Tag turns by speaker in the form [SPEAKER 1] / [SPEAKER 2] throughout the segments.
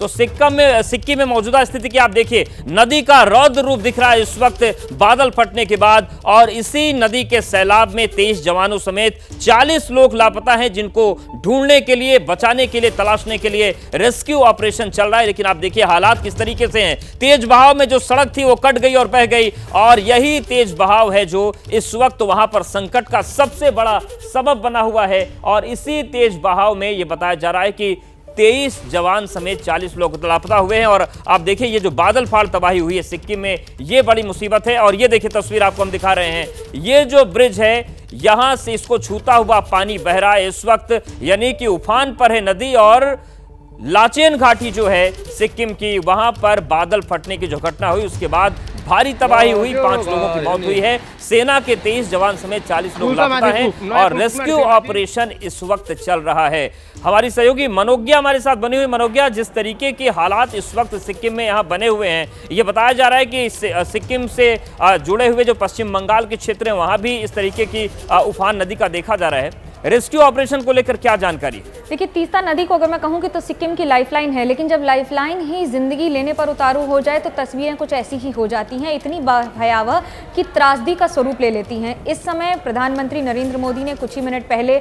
[SPEAKER 1] तो सिक्किम में मौजूदा स्थिति की आप देखिए, नदी का रौद्र रूप दिख रहा है इस वक्त बादल फटने के बाद, और इसी नदी के सैलाब में 23 जवानों समेत 40 लोग लापता हैं, जिनको ढूंढने के लिए, बचाने के लिए, तलाशने के लिए रेस्क्यू ऑपरेशन चल रहा है। लेकिन आप देखिए हालात किस तरीके से हैं। तेज बहाव में जो सड़क थी वो कट गई और बह गई, और यही तेज बहाव है जो इस वक्त वहां पर संकट का सबसे बड़ा सबब बना हुआ है। और इसी तेज बहाव में यह बताया जा रहा है कि 23 जवान समेत 40 लोग लापता हुए हैं। और आप देखिए ये जो बादल फाड़ तबाही हुई है सिक्किम में, ये बड़ी मुसीबत है। और ये देखिए तस्वीर आपको हम दिखा रहे हैं, ये जो ब्रिज है यहां से इसको छूता हुआ पानी बह रहा है इस वक्त, यानी कि उफान पर है नदी। और लाचेन घाटी जो है सिक्किम की, वहां पर बादल फटने की जो घटना हुई उसके बाद भारी तबाही हुई, 5 लोगों की मौत हुई है। सेना के 23 जवान समेत 40 लोग लापता हैं और रेस्क्यू ऑपरेशन इस वक्त चल रहा है। हमारी सहयोगी मनोज्ञा हमारे साथ बनी हुई। मनोज्ञा, जिस तरीके के हालात इस वक्त सिक्किम में यहाँ बने हुए हैं, ये बताया जा रहा है कि सिक्किम से जुड़े हुए जो पश्चिम बंगाल के क्षेत्र हैं वहाँ भी इस तरीके की उफान नदी का देखा जा रहा है। रेस्क्यू ऑपरेशन को लेकर क्या जानकारी?
[SPEAKER 2] देखिए, तीस्ता नदी को अगर मैं कहूँ कि तो सिक्किम की लाइफलाइन है, लेकिन जब लाइफलाइन ही जिंदगी लेने पर उतारू हो जाए तो तस्वीरें कुछ ऐसी ही हो जाती हैं, इतनी भयावह कि त्रासदी का स्वरूप ले लेती हैं। इस समय प्रधानमंत्री नरेंद्र मोदी ने कुछ ही मिनट पहले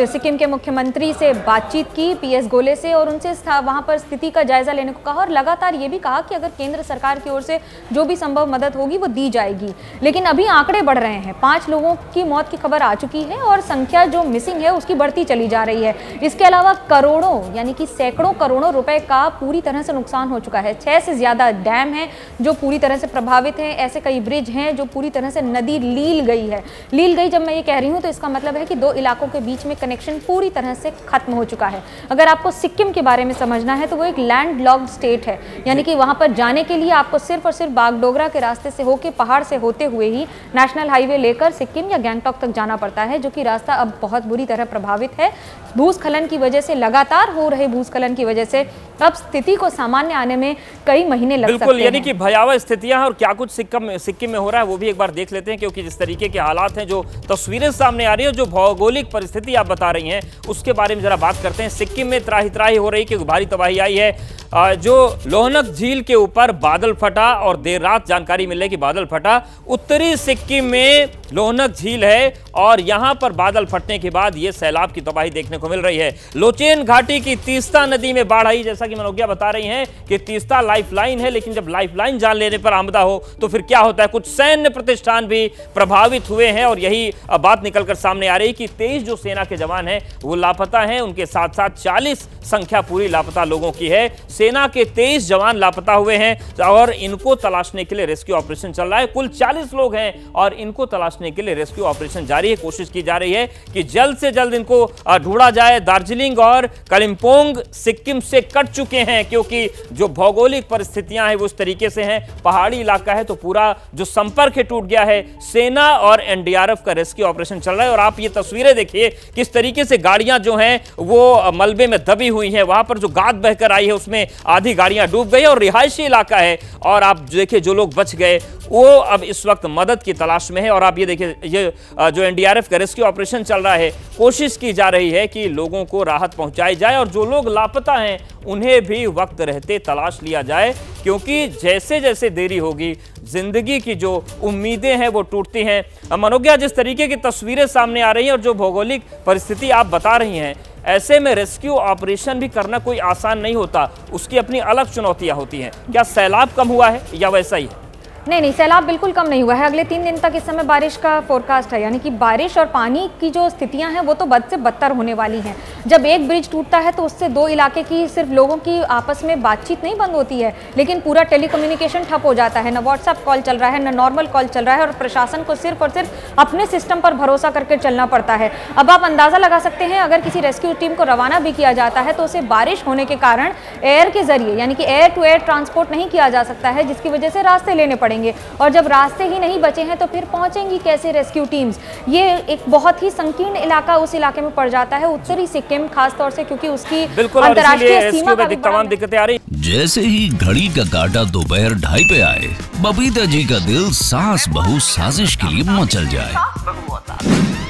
[SPEAKER 2] सिक्किम के मुख्यमंत्री से बातचीत की, पीएस गोले से, और उनसे वहाँ पर स्थिति का जायजा लेने को कहा, और लगातार ये भी कहा कि अगर केंद्र सरकार की ओर से जो भी संभव मदद होगी वो दी जाएगी। लेकिन अभी आंकड़े बढ़ रहे हैं, 5 लोगों की मौत की खबर आ चुकी है और संख्या जो मिसिंग है उसकी बढ़ती चली जा रही है। इसके अलावा करोड़ों यानी कि सैकड़ों करोड़ों रुपए का पूरी तरह से नुकसान हो चुका है। 6 से ज्यादा डैम हैं जो पूरी तरह से प्रभावित हैं, ऐसे कई ब्रिज हैं जो पूरी तरह से नदी लील गई है। लील गई जब मैं ये कह रही हूँ तो इसका मतलब है कि 2 इलाकों के बीच में कनेक्शन पूरी तरह से खत्म हो चुका है। अगर आपको सिक्किम के बारे में समझना है तो वो एक लैंड लॉक्ड स्टेट है, यानी कि वहां पर जाने के लिए आपको सिर्फ और सिर्फ बागडोगरा के रास्ते से होकर, पहाड़ से होते हुए ही नेशनल हाईवे लेकर सिक्किम या गैंगटॉक तक जाना पड़ता है, जो कि रास्ता अब बहुत बुरी तरह प्रभावित है। भूस्खलन की वजह से, लगातार हो रहे भूस्खलन की वजह से अब स्थिति को सामान्य आने में कई महीने लग सकते हैं।
[SPEAKER 1] यानी कि भयावह स्थितियां हैं, और क्या कुछ सिक्किम में हो रहा है वो भी एक बार देख लेते हैं, क्योंकि जिस तरीके के हालात हैं, जो तस्वीरें सामने आ रही है, जो भौगोलिक परिस्थिति आप बता रही हैं, उसके बारे में जरा बात करते हैं। सिक्किम में त्राही त्राही हो रही, क्योंकि भारी तबाही आई है। जो लोहनक झील के ऊपर बादल फटा, और देर रात जानकारी मिले कि बादल फटा। उत्तरी सिक्किम में लोहनक झील है और यहां पर बादल फटने के बाद यह सैलाब की तबाही देखने को मिल रही है। लोचेन घाटी की तीस्ता नदी में बाढ़ आई, जैसा कि मनोज्ञा बता रही हैं कि तीस्ता लाइफलाइन है, लेकिन जब लाइफलाइन जान लेने पर आमदा हो तो फिर क्या होता है। कुछ सैन्य प्रतिष्ठान भी प्रभावित हुए हैं, और यही बात निकलकर सामने आ रही कि 23 जो सेना के जवान हैं वो लापता हैं, उनके साथ साथ 40 संख्या पूरी लापता लोगों की है। सेना के 23 जवान लापता हुए हैं और इनको तलाशने के लिए रेस्क्यू ऑपरेशन चल रहा है। कुल 40 लोग हैं और इनको तलाशने के लिए रेस्क्यू ऑपरेशन जारी है। कोशिश की जा रही है कि जल्द से जल्द इनको ढूंढा जाए। दार्जिलिंग और कालिम्पोंग सिक्किम से कट चुके हैं, क्योंकि जो भौगोलिक परिस्थितियां हैं वो इस तरीके से हैं, पहाड़ी इलाका है तो पूरा जो संपर्क है टूट गया है। सेना और एनडीआरएफ का रेस्क्यू ऑपरेशन चल रहा है, और आप ये तस्वीरें देखिए किस तरीके से गाड़ियां जो हैं वो मलबे में दबी हुई हैं। वहां पर जो गाद बहकर आई है उसमें आधी गाड़ियां डूब गई, और रिहायशी इलाका है। और आप देखिए जो लोग बच गए वो अब इस वक्त मदद की तलाश में है। और आप ये देखिए, ये जो एनडीआरएफ का रेस्क्यू ऑपरेशन चल रहा है, कोशिश की जा रही है कि लोगों को राहत पहुंचाई जाए, और जो लोग लापता हैं उन्हें भी वक्त रहते तलाश लिया जाए, क्योंकि जैसे जैसे देरी होगी जिंदगी की जो उम्मीदें हैं वो टूटती हैं। मनोज्ञा, जिस तरीके की तस्वीरें सामने आ रही हैं और जो भौगोलिक परिस्थिति आप बता रही हैं, ऐसे में रेस्क्यू ऑपरेशन भी करना कोई आसान नहीं होता, उसकी अपनी अलग चुनौतियां होती हैं। क्या सैलाब कम हुआ है या वैसा ही है?
[SPEAKER 2] नहीं, सैलाब बिल्कुल कम नहीं हुआ है। अगले 3 दिन तक इस समय बारिश का फोरकास्ट है, यानी कि बारिश और पानी की जो स्थितियां हैं वो तो बद से बदतर होने वाली हैं। जब एक ब्रिज टूटता है तो उससे 2 इलाके की सिर्फ लोगों की आपस में बातचीत नहीं बंद होती है, लेकिन पूरा टेलीकम्युनिकेशन ठप हो जाता है। ना व्हाट्सएप कॉल चल रहा है, ना नॉर्मल कॉल चल रहा है, और प्रशासन को सिर्फ और सिर्फ अपने सिस्टम पर भरोसा करके चलना पड़ता है। अब आप अंदाजा लगा सकते हैं, अगर किसी रेस्क्यू टीम को रवाना भी किया जाता है तो उसे बारिश होने के कारण एयर के जरिए, यानी कि एयर टू एयर ट्रांसपोर्ट नहीं किया जा सकता है, जिसकी वजह से रास्ते लेने पड़ेंगे। और जब रास्ते ही नहीं बचे हैं तो फिर पहुंचेंगी कैसे रेस्क्यू टीम्स? ये एक बहुत ही संकीर्ण इलाका उस इलाके में पड़ जाता है, उत्तरी सिक्किम खासतौर से, क्योंकि उसकी अंतर्राष्ट्रीय सीमा का
[SPEAKER 1] तमाम दिक्कतें आ रही।
[SPEAKER 3] जैसे ही घड़ी का काटा दोपहर 2:30 पे आए, बबीता जी का दिल सास बहू साजिश के लिए मचल जाए।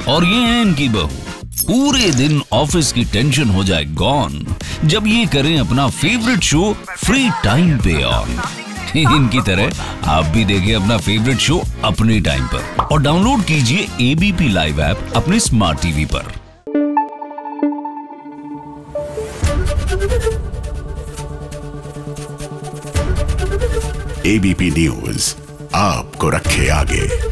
[SPEAKER 3] और ये है इनकी बहू, पूरे दिन ऑफिस की टेंशन हो जाए गॉन जब ये करें अपना फेवरेट शो फ्री टाइम पे ऑन। इनकी तरह आप भी देखें अपना फेवरेट शो अपने टाइम पर और डाउनलोड कीजिए एबीपी लाइव ऐप अपने स्मार्ट टीवी पर।
[SPEAKER 4] एबीपी न्यूज आपको रखे आगे।